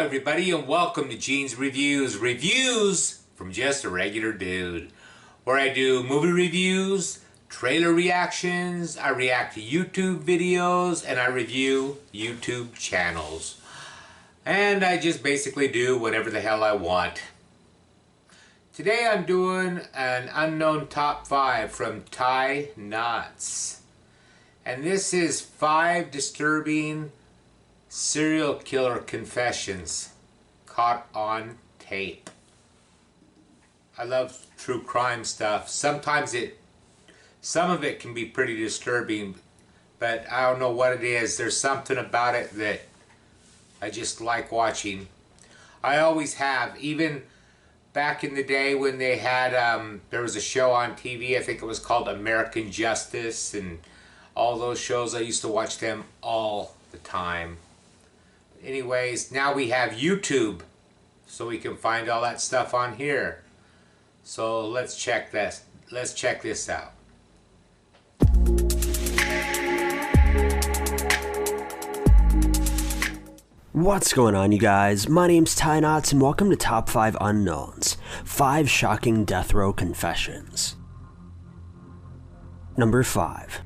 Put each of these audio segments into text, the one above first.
everybody, and welcome to Gene's Reviews from just a regular dude, where I do movie reviews, trailer reactions, I react to YouTube videos, and I review YouTube channels. And I just basically do whatever the hell I want. Today I'm doing an unknown top 5 from Ty Knotts. And this is 5 disturbing serial killer confessions caught on tape. I love true crime stuff. Sometimes some of it can be pretty disturbing, but I don't know what it is. There's something about it that I just like watching. I always have. Even back in the day when they had, there was a show on TV, I think it was called American Justice, and all those shows, I used to watch them all the time. Anyways, now we have YouTube, so we can find all that stuff on here. So let's check this. Let's check this out. What's going on, you guys? My name's Ty Knotts, and welcome to Top 5 Unknowns. 5 shocking death row confessions. Number 5.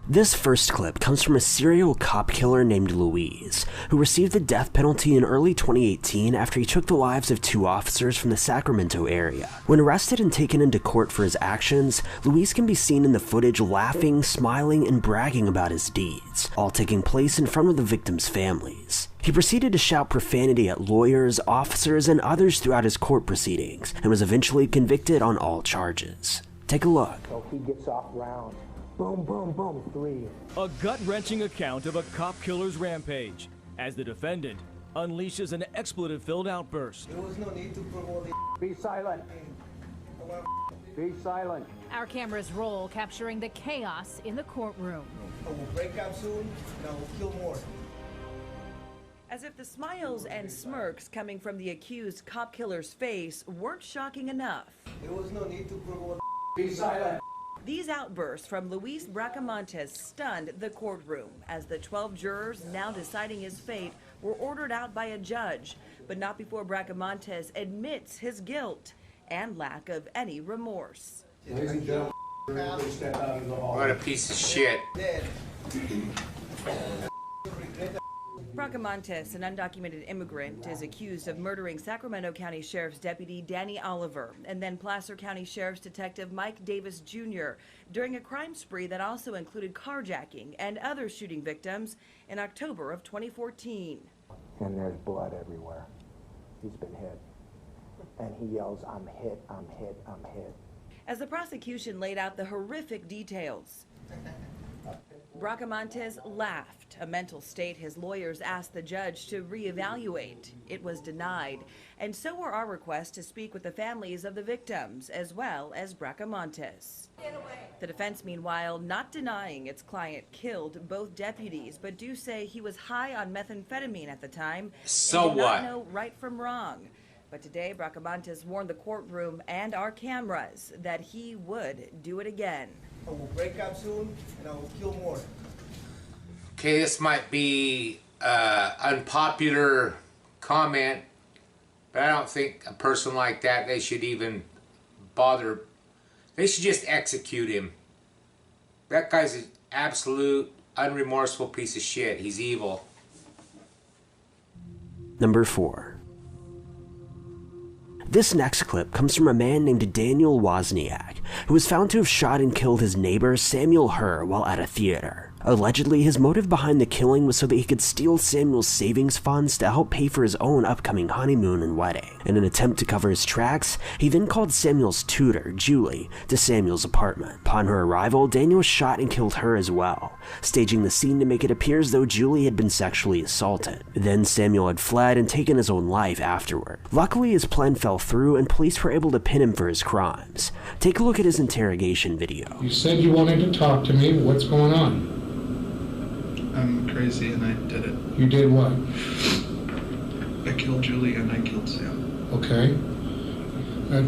This first clip comes from a serial cop killer named Luis, who received the death penalty in early 2018 after he took the lives of 2 officers from the Sacramento area. When arrested and taken into court for his actions, Luis can be seen in the footage laughing, smiling, and bragging about his deeds, all taking place in front of the victims' families. He proceeded to shout profanity at lawyers, officers, and others throughout his court proceedings, and was eventually convicted on all charges. Take a look. So he gets off round. Boom, boom, boom, 3. A gut-wrenching account of a cop killer's rampage as the defendant unleashes an expletive-filled outburst. There was no need to promote it. Be silent. Be silent. Our cameras roll, capturing the chaos in the courtroom. I will break out soon, and I will kill more. As if the smiles and smirks coming from the accused cop killer's face weren't shocking enough. There was no need to promote it. Be silent. These outbursts from Luis Bracamontes stunned the courtroom as the 12 jurors now deciding his fate were ordered out by a judge, but not before Bracamontes admits his guilt and lack of any remorse. Ladies and gentlemen, please step out of the hall. What a piece of shit. Bracamontes, an undocumented immigrant, is accused of murdering Sacramento County Sheriff's Deputy Danny Oliver and then Placer County Sheriff's Detective Mike Davis Jr. during a crime spree that also included carjacking and other shooting victims in October of 2014. And there's blood everywhere. He's been hit. And he yells, "I'm hit, I'm hit, I'm hit." As the prosecution laid out the horrific details, Bracamontes laughed, a mental state his lawyers asked the judge to reevaluate. It was denied, and so were our requests to speak with the families of the victims, as well as Bracamontes. The defense, meanwhile, not denying its client killed both deputies, but do say he was high on methamphetamine at the time. So and did what? not know right from wrong. But today, Bracamontes warned the courtroom and our cameras that he would do it again. I will break out soon, and I will kill more. Okay, this might be unpopular comment, but I don't think a person like that, they should even bother. They should just execute him. That guy's an absolute unremorseful piece of shit. He's evil. Number 4. This next clip comes from a man named Daniel Wozniak, who was found to have shot and killed his neighbor Samuel Herr while at a theater. Allegedly, his motive behind the killing was so that he could steal Samuel's savings funds to help pay for his own upcoming honeymoon and wedding. In an attempt to cover his tracks, he then called Samuel's tutor, Julie, to Samuel's apartment. Upon her arrival, Daniel shot and killed her as well, staging the scene to make it appear as though Julie had been sexually assaulted. Then Samuel had fled and taken his own life afterward. Luckily, his plan fell through and police were able to pin him for his crimes. Take a look at his interrogation video. You said you wanted to talk to me. What's going on? I'm crazy and I did it. You did what? I killed Julie and I killed Sam. Okay.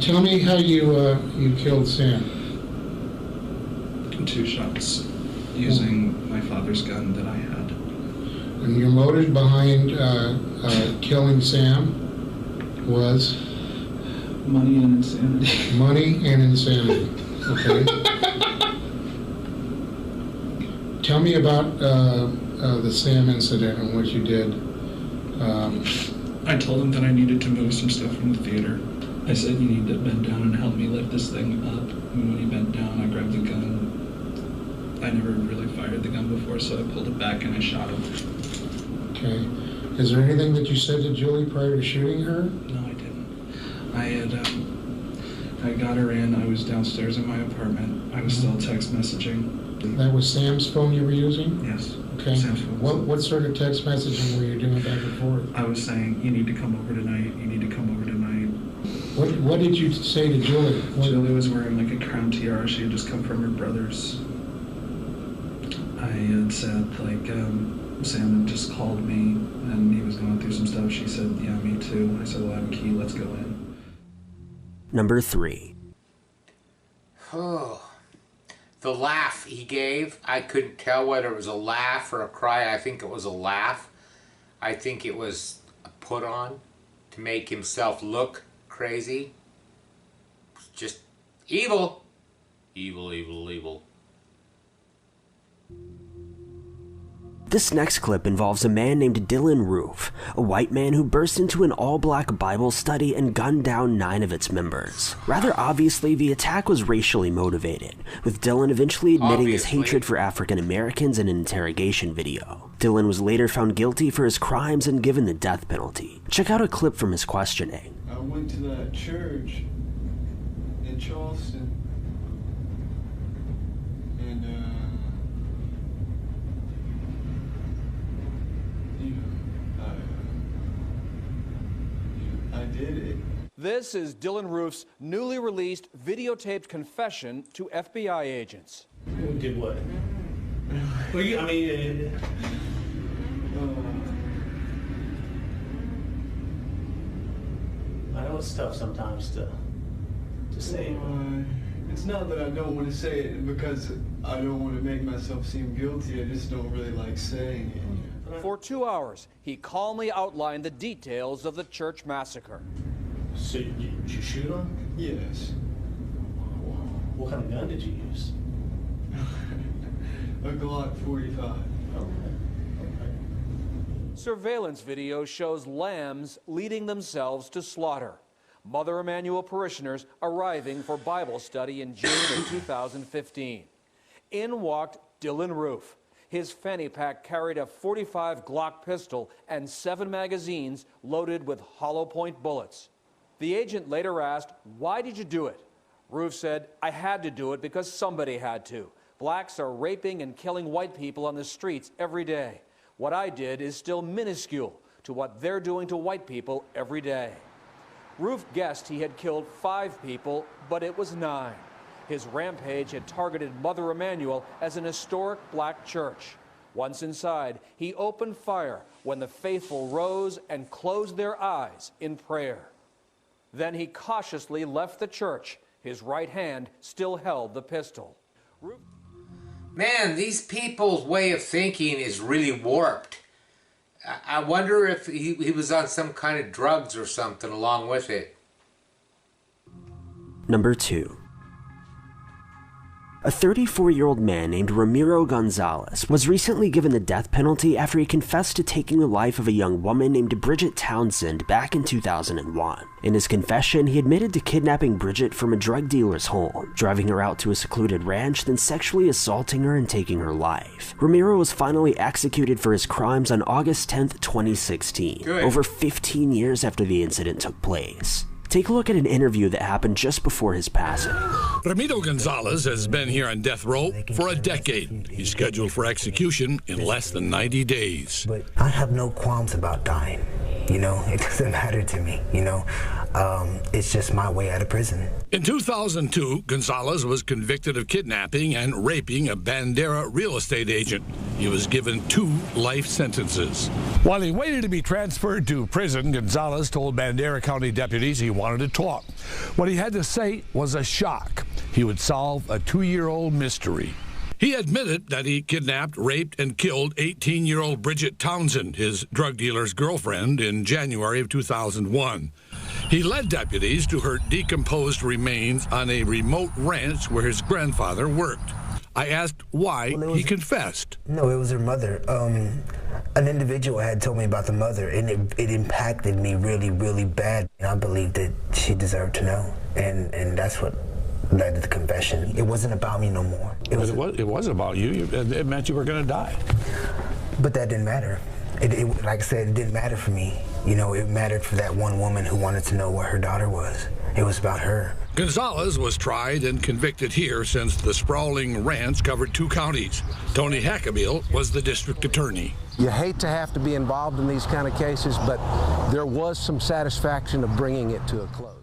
Tell me how you killed Sam. 2 shots using my father's gun that I had. And your motive behind killing Sam was? Money and insanity. Money and insanity. Okay. Tell me about the Sam incident and what you did. I told him that I needed to move some stuff from the theater. I said, you need to bend down and help me lift this thing up. And when he bent down, I grabbed the gun. I never really fired the gun before, so I pulled it back and I shot him. Okay. Is there anything that you said to Julie prior to shooting her? No, I didn't. I got her in. I was downstairs in my apartment. I was still text messaging. That was Sam's phone you were using? Yes. Okay. Sam's phone. What sort of text messaging were you doing back and forth? I was saying, you need to come over tonight. You need to come over tonight. What did you say to Julie? Julie was wearing like a crown tiara. She had just come from her brother's. I had said like, Sam had just called me and he was going through some stuff. She said, yeah, me too. I said, well, I have a key. Let's go in. Number 3. Oh, the laugh he gave, I couldn't tell whether it was a laugh or a cry. I think it was a laugh. I think it was a put on to make himself look crazy. Just evil. Evil, evil, evil. This next clip involves a man named Dylan Roof, a white man who burst into an all-black Bible study and gunned down 9 of its members. Rather obviously, the attack was racially motivated, with Dylan eventually admitting his hatred for African Americans in an interrogation video. Dylan was later found guilty for his crimes and given the death penalty. Check out a clip from his questioning. I went to that church in Charleston, and I did it. This is Dylan Roof's newly released videotaped confession to FBI agents. You did what? Well, I mean, I know it's tough sometimes to say. It's not that I don't want to say it because I don't want to make myself seem guilty. I just don't really like saying it. For 2 hours, he calmly outlined the details of the church massacre. So did you shoot him? Yes. What kind of gun did you use? A Glock 45. Okay. Surveillance video shows lambs leading themselves to slaughter. Mother Emanuel parishioners arriving for Bible study in June of 2015. In walked Dylan Roof. His fanny pack carried a .45 Glock pistol and 7 magazines loaded with hollow point bullets. The agent later asked, "Why did you do it?" Roof said, "I had to do it because somebody had to. Blacks are raping and killing white people on the streets every day. What I did is still minuscule to what they're doing to white people every day." Roof guessed he had killed 5 people, but it was 9. His rampage had targeted Mother Emanuel as an historic black church. Once inside, he opened fire when the faithful rose and closed their eyes in prayer. Then he cautiously left the church. His right hand still held the pistol. Man, these people's way of thinking is really warped. I wonder if he was on some kind of drugs or something along with it. Number 2. A 34-year-old man named Ramiro Gonzalez was recently given the death penalty after he confessed to taking the life of a young woman named Bridget Townsend back in 2001. In his confession, he admitted to kidnapping Bridget from a drug dealer's home, driving her out to a secluded ranch, then sexually assaulting her and taking her life. Ramiro was finally executed for his crimes on August 10th, 2016, over 15 years after the incident took place. Take a look at an interview that happened just before his passing. Ramiro Gonzalez has been here on death row for a decade. He's scheduled for execution in less than 90 days. But I have no qualms about dying. You know, it doesn't matter to me, you know. It's just my way out of prison. In 2002, Gonzalez was convicted of kidnapping and raping a Bandera real estate agent. He was given 2 life sentences. While he waited to be transferred to prison, Gonzalez told Bandera County deputies he wanted to talk. What he had to say was a shock. He would solve a 2-year-old mystery. He admitted that he kidnapped, raped, and killed 18-year-old Bridget Townsend, his drug dealer's girlfriend, in January of 2001. He led deputies to her decomposed remains on a remote ranch where his grandfather worked. I asked why he confessed. No, it was her mother. An individual had told me about the mother, and it impacted me really, really bad. And I believed that she deserved to know, and that's what led to the confession. It wasn't about me no more. It was about you. It meant you were going to die. But that didn't matter. Like I said, it didn't matter for me. You know, it mattered for that one woman who wanted to know where her daughter was. It was about her. Gonzalez was tried and convicted here since the sprawling ranch covered 2 counties. Tony Hackabill was the district attorney. You hate to have to be involved in these kind of cases, but there was some satisfaction of bringing it to a close.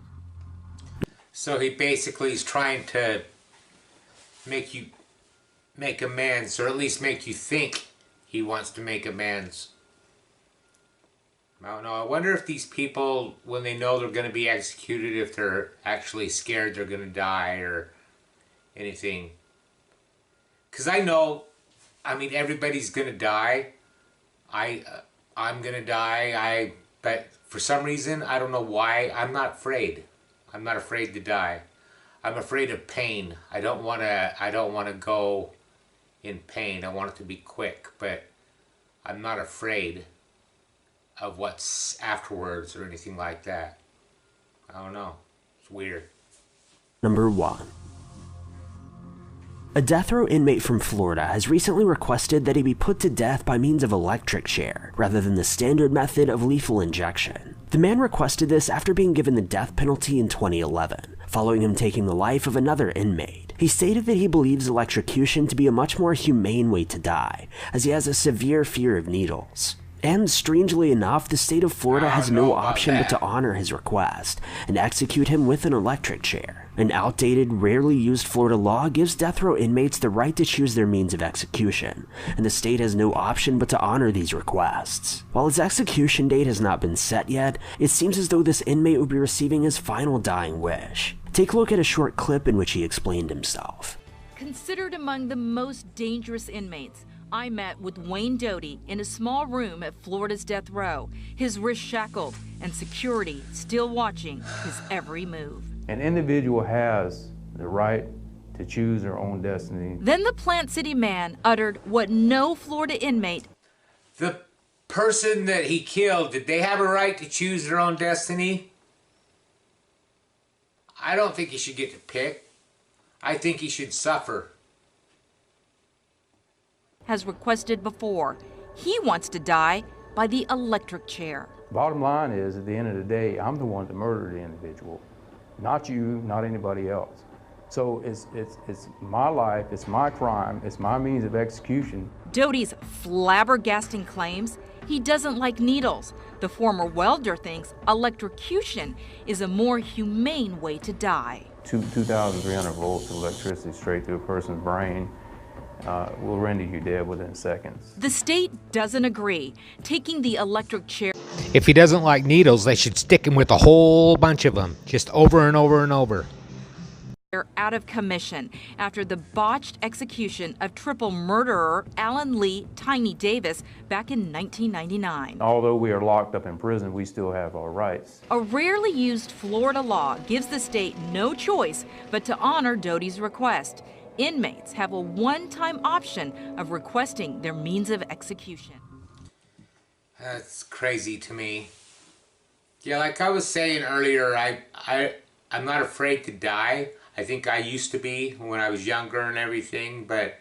So he basically is trying to make amends, or at least make you think he wants to make amends. I don't know. I wonder if these people, when they know they're going to be executed, if they're actually scared they're going to die or anything. Because I know, I mean, everybody's going to die. I'm going to die. But for some reason, I don't know why, I'm not afraid. I'm not afraid to die. I'm afraid of pain. I don't want to go in pain. I want it to be quick, but I'm not afraid of what's afterwards or anything like that. I don't know. It's weird. Number 1. A death row inmate from Florida has recently requested that he be put to death by means of electric chair, rather than the standard method of lethal injection. The man requested this after being given the death penalty in 2011, following him taking the life of another inmate. He stated that he believes electrocution to be a much more humane way to die, as he has a severe fear of needles. And strangely enough, the state of Florida has no option but to honor his request and execute him with an electric chair. An outdated, rarely used Florida law gives death row inmates the right to choose their means of execution, and the state has no option but to honor these requests. While his execution date has not been set yet, it seems as though this inmate will be receiving his final dying wish. Take a look at a short clip in which he explained himself. Considered among the most dangerous inmates, I met with Wayne Doty in a small room at Florida's death row, his wrists shackled and security still watching his every move. An individual has the right to choose their own destiny. Then the Plant City man uttered what no Florida inmate. The person that he killed, did they have a right to choose their own destiny? I don't think he should get to pick. I think he should suffer. Has requested before. He wants to die by the electric chair. Bottom line is, at the end of the day, I'm the one that murdered the individual. Not you, not anybody else. So it's my life, it's my crime, it's my means of execution. Doty's flabbergasting claims he doesn't like needles. The former welder thinks electrocution is a more humane way to die. 2,300 volts of electricity straight through a person's brain will render you dead within seconds. The state doesn't agree, taking the electric chair. If he doesn't like needles, they should stick him with a whole bunch of them, just over and over and over. They're out of commission after the botched execution of triple murderer Alan Lee Tiny Davis back in 1999. Although we are locked up in prison, we still have our rights. A rarely used Florida law gives the state no choice but to honor Doty's request. Inmates have a one-time option of requesting their means of execution. That's crazy to me. Yeah, like I was saying earlier, I'm not afraid to die. I think I used to be when I was younger and everything, but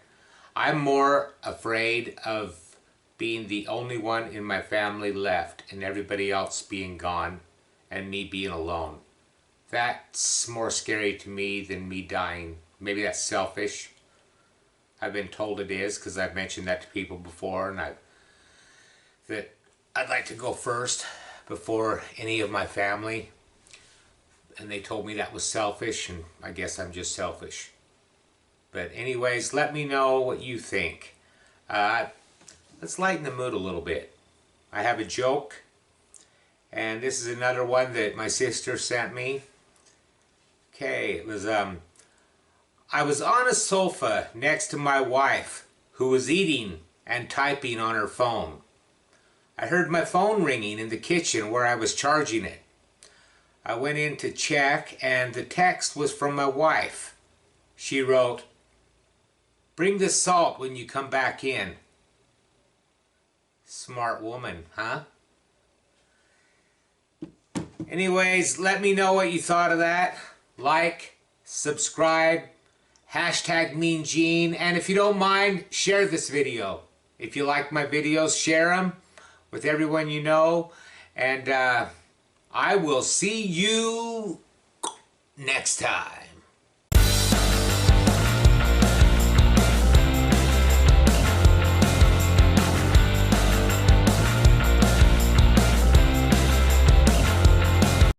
I'm more afraid of being the only one in my family left and everybody else being gone and me being alone. That's more scary to me than me dying. Maybe that's selfish. I've been told it is because I've mentioned that to people before, and that I'd like to go first before any of my family. And they told me that was selfish, and I guess I'm just selfish. But anyways, let me know what you think. Let's lighten the mood a little bit. I have a joke, and this is another one that my sister sent me. Okay, it was, I was on a sofa next to my wife, who was eating and typing on her phone. I heard my phone ringing in the kitchen where I was charging it. I went in to check, and the text was from my wife. She wrote, "Bring the salt when you come back in." Smart woman, huh? Anyways, let me know what you thought of that. Like, subscribe, hashtag Mean Gene, and if you don't mind, share this video. If you like my videos, share them with everyone you know, and I will see you next time.